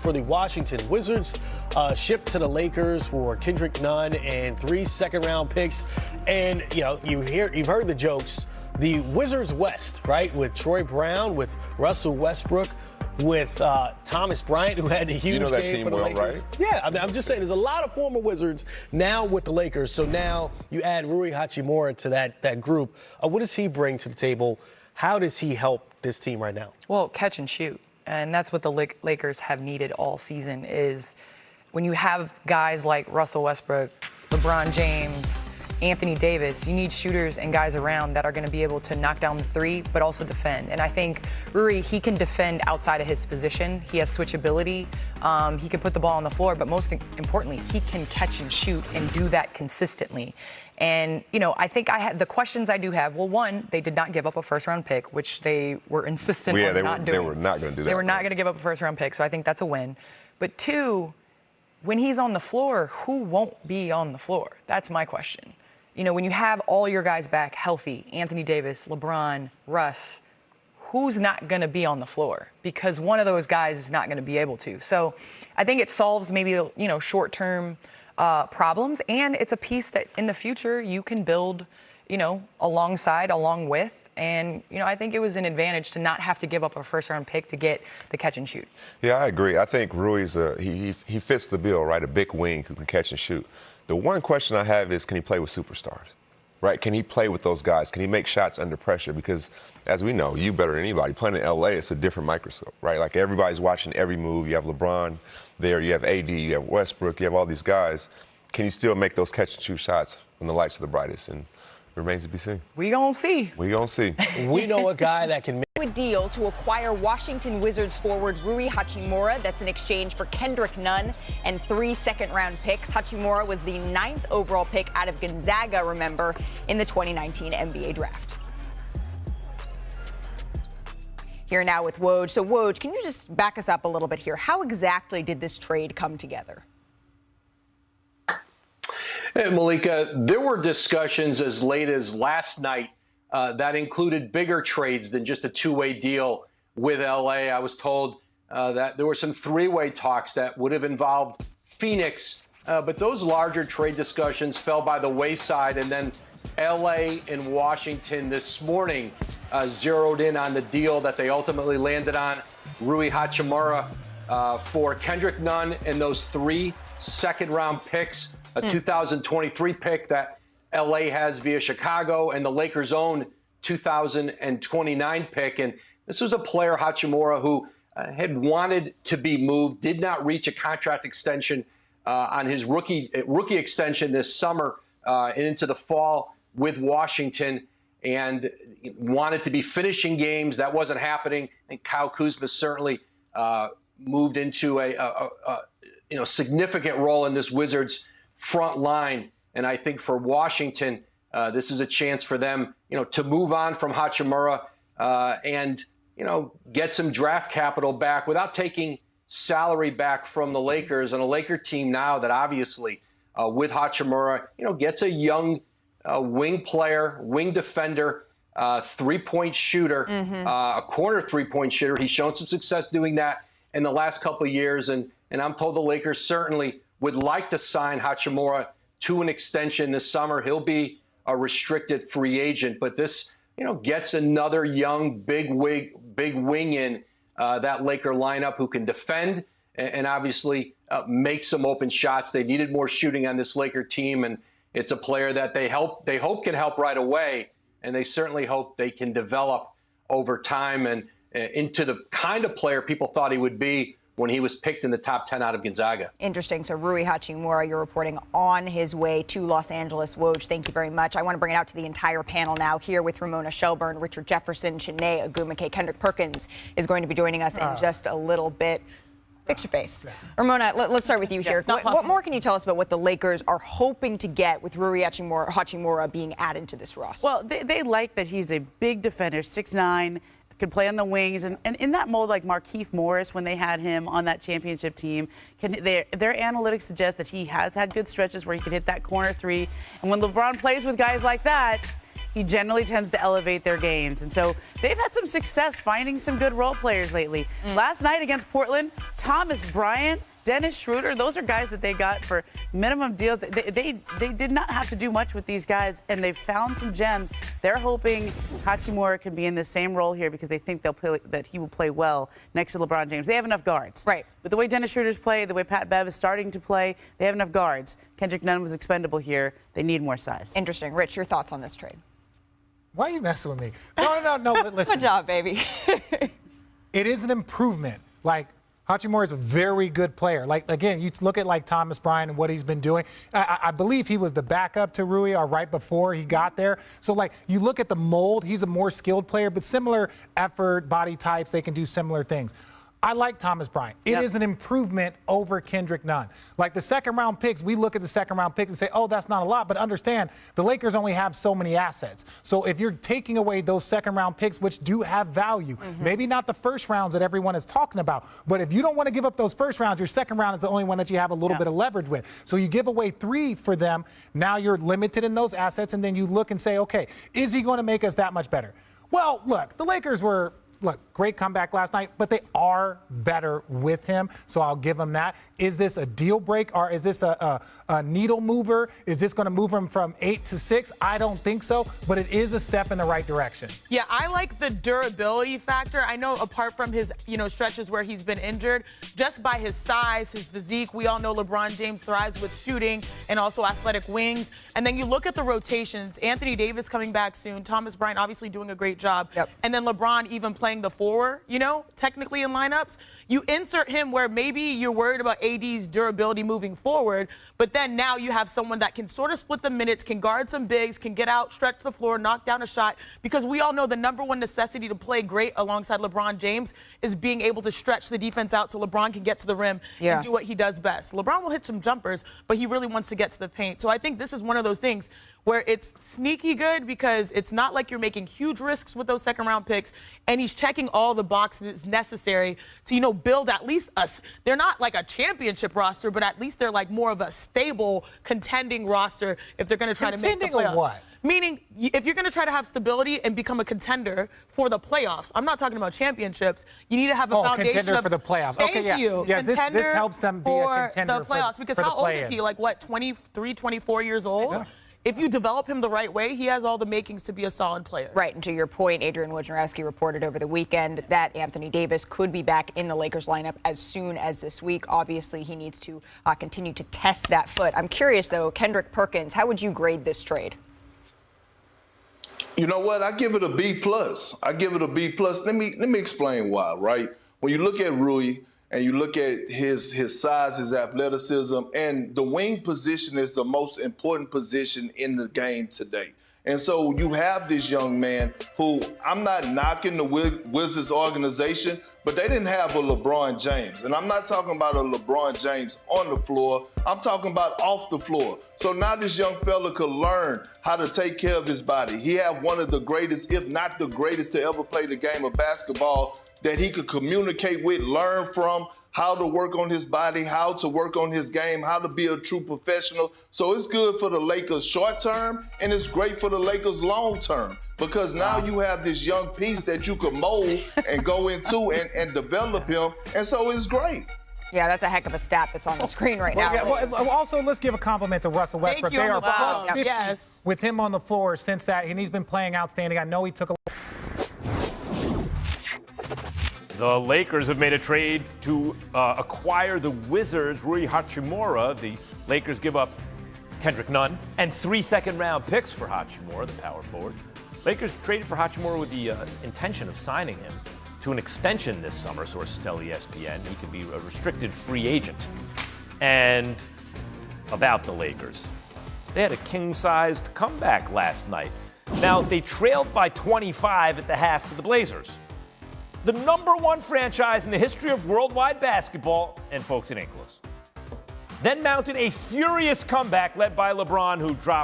for the Washington Wizards, shipped to the Lakers for Kendrick Nunn and 3 second-round picks. And, you know, you've heard the jokes. The Wizards West, right, with Troy Brown, with Russell Westbrook, with Thomas Bryant, who had the huge game for the Lakers. Right? Yeah, I mean, I'm just saying there's a lot of former Wizards now with the Lakers. So now you add Rui Hachimura to that group. What does he bring to the table? How does he help this team right now? Well, catch and shoot. And that's what the Lakers have needed all season is when you have guys like Russell Westbrook, LeBron James, Anthony Davis, you need shooters and guys around that are going to be able to knock down the three, but also defend. And I think Rui, he can defend outside of his position. He has switchability. He can put the ball on the floor, but most importantly, he can catch and shoot and do that consistently. And, you know, I think the questions I do have, well, one, they did not give up a first-round pick, which they were insistent on not doing. They were not going to do that. They were not going to give up a first-round pick, so I think that's a win. But two, when he's on the floor, who won't be on the floor? That's my question. You know, when you have all your guys back healthy, Anthony Davis, LeBron, Russ, who's not going to be on the floor? Because one of those guys is not going to be able to. So I think it solves maybe, you know, short-term problems, and it's a piece that in the future you can build, you know, along with. And, you know, I think it was an advantage to not have to give up a first-round pick to get the catch and shoot. Yeah, I agree. I think Rui's he fits the bill, right? A big wing who can catch and shoot. The one question I have is, can he play with superstars, right? Can he play with those guys? Can he make shots under pressure? Because, as we know, you better than anybody, playing in L.A., it's a different microscope, right? Like, everybody's watching every move. You have LeBron there, you have AD, you have Westbrook, you have all these guys. Can you still make those catch-and-shoot shots when the lights are the brightest? And it remains to be seen. We gonna see. We gonna see. We know a guy that can make a deal to acquire Washington Wizards forward Rui Hachimura. That's in exchange for Kendrick Nunn and 3 second-round picks. Hachimura was the 9th overall pick out of Gonzaga, remember, in the 2019 NBA draft. Here now with Woj. So, Woj, can you just back us up a little bit here? How exactly did this trade come together? Hey, Malika, there were discussions as late as last night that included bigger trades than just a two-way deal with L.A. I was told that there were some three-way talks that would have involved Phoenix, but those larger trade discussions fell by the wayside. And then L.A. and Washington this morning zeroed in on the deal that they ultimately landed on, Rui Hachimura for Kendrick Nunn and those 3 second-round picks. A 2023 pick that L.A. has via Chicago, and the Lakers' own 2029 pick. And this was a player, Hachimura, who had wanted to be moved, did not reach a contract extension on his rookie extension this summer and into the fall with Washington, and wanted to be finishing games. That wasn't happening. And Kyle Kuzma certainly moved into a significant role in this Wizards front line. And I think for Washington, this is a chance for them, to move on from Hachimura and, get some draft capital back without taking salary back from the Lakers. And a Laker team now that obviously with Hachimura, gets a young wing player, wing defender, three-point shooter, a corner three-point shooter. He's shown some success doing that in the last couple of years. And I'm told the Lakers certainly would like to sign Hachimura to an extension this summer. He'll be a restricted free agent, but this, gets another young big wing in that Laker lineup who can defend and obviously make some open shots. They needed more shooting on this Laker team, and it's a player that they hope can help right away, and they certainly hope they can develop over time and into the kind of player people thought he would be when he was picked in the top 10 out of Gonzaga. Interesting. So Rui Hachimura, you're reporting on his way to Los Angeles. Woj, thank you very much. I want to bring it out to the entire panel now here with Ramona Shelburne, Richard Jefferson, Chiney Ogwumike. Kendrick Perkins is going to be joining us in just a little bit. Fix your face. Ramona, let's start with you here. What more can you tell us about what the Lakers are hoping to get with Rui Hachimura being added to this roster? Well, they like that he's a big defender, 6'9", can play on the wings, and in that mold, like Markieff Morris, when they had him on that championship team, their analytics suggest that he has had good stretches where he can hit that corner three. And when LeBron plays with guys like that, he generally tends to elevate their games. And so they've had some success finding some good role players lately. Last night against Portland, Thomas Bryant, Dennis Schroeder, those are guys that they got for minimum deals. They did not have to do much with these guys, and they've found some gems. They're hoping Hachimura can be in the same role here because they think that he will play well next to LeBron James. They have enough guards. Right. With the way Dennis Schroeder's play, the way Pat Bev is starting to play, they have enough guards. Kendrick Nunn was expendable here. They need more size. Interesting. Rich, your thoughts on this trade? Why are you messing with me? No, listen. Good job, baby. It is an improvement. Like, Hachimura is a very good player. Like, again, you look at like Thomas Bryant and what he's been doing. I believe he was the backup to Rui or right before he got there. So, like, you look at the mold, he's a more skilled player, but similar effort, body types, they can do similar things. I like Thomas Bryant. It is an improvement over Kendrick Nunn. Like the second round picks, we look at the second round picks and say, oh, that's not a lot. But understand, the Lakers only have so many assets. So if you're taking away those second round picks, which do have value, maybe not the first rounds that everyone is talking about, but if you don't want to give up those first rounds, your second round is the only one that you have a little bit of leverage with. So you give away 3 for them. Now you're limited in those assets. And then you look and say, okay, is he going to make us that much better? Well, look, the Lakers were. Look, great comeback last night, but they are better with him, so I'll give them that. Is this a deal break, or is this a needle mover? Is this going to move him from 8 to 6? I don't think so, but it is a step in the right direction. Yeah, I like the durability factor. I know apart from his, stretches where he's been injured, just by his size, his physique, we all know LeBron James thrives with shooting and also athletic wings. And then you look at the rotations, Anthony Davis coming back soon, Thomas Bryant obviously doing a great job, and then LeBron even playing the forward, technically in lineups. You insert him where maybe you're worried about AD's durability moving forward, but then now you have someone that can sort of split the minutes, can guard some bigs, can get out, stretch the floor, knock down a shot, because we all know the number one necessity to play great alongside LeBron James is being able to stretch the defense out so LeBron can get to the rim and do what he does best. LeBron will hit some jumpers, but he really wants to get to the paint. So I think this is one of those things where it's sneaky good because it's not like you're making huge risks with those second round picks, and he's checking all the boxes necessary to, build at least us. They're not like a championship roster, but at least they're like more of a stable contending roster if they're going to try to make the playoffs. Contending what? Meaning, if you're going to try to have stability and become a contender for the playoffs, I'm not talking about champienships. You need to have a foundation contender of, for the playoffs. Thank Okay, you. Yeah, this Contender helps them be a contender the playoffs. Because for the how old is he? Like, what, 23, 24 years old? Yeah. If you develop him the right way, he has all the makings to be a solid player. Right, and to your point, Adrian Wojnarowski reported over the weekend that Anthony Davis could be back in the Lakers lineup as soon as this week. Obviously, he needs to continue to test that foot. I'm curious, though, Kendrick Perkins, how would you grade this trade? You know what? I give it a B+. I give it a B+. Let me explain why, right? When you look at Rui and you look at his size, his athleticism, and the wing position is the most important position in the game today. And so you have this young man who, I'm not knocking the Wizards organization, but they didn't have a LeBron James. And I'm not talking about a LeBron James on the floor. I'm talking about off the floor. So now this young fella could learn how to take care of his body. He had one of the greatest, if not the greatest, to ever play the game of basketball that he could communicate with, learn from, how to work on his body, how to work on his game, how to be a true professional. So it's good for the Lakers short term, and it's great for the Lakers long term, because now you have this young piece that you could mold and go into and develop him. And so it's great. Yeah, that's a heck of a stat that's on the screen right now. Also, let's give a compliment to Russell Westbrook. Thank you. They are Wow. plus 50 Yes. with him on the floor since that, and he's been playing outstanding. I know he took a The Lakers have made a trade to acquire the Wizards' Rui Hachimura. The Lakers give up Kendrick Nunn and 3 second-round picks for Hachimura, the power forward. Lakers traded for Hachimura with the intention of signing him to an extension this summer, sources tell ESPN. He could be a restricted free agent. And about the Lakers, they had a king-sized comeback last night. Now, they trailed by 25 at the half to the Blazers, the number one franchise in the history of worldwide basketball, and folks, it ain't close. Then mounted a furious comeback led by LeBron, who dropped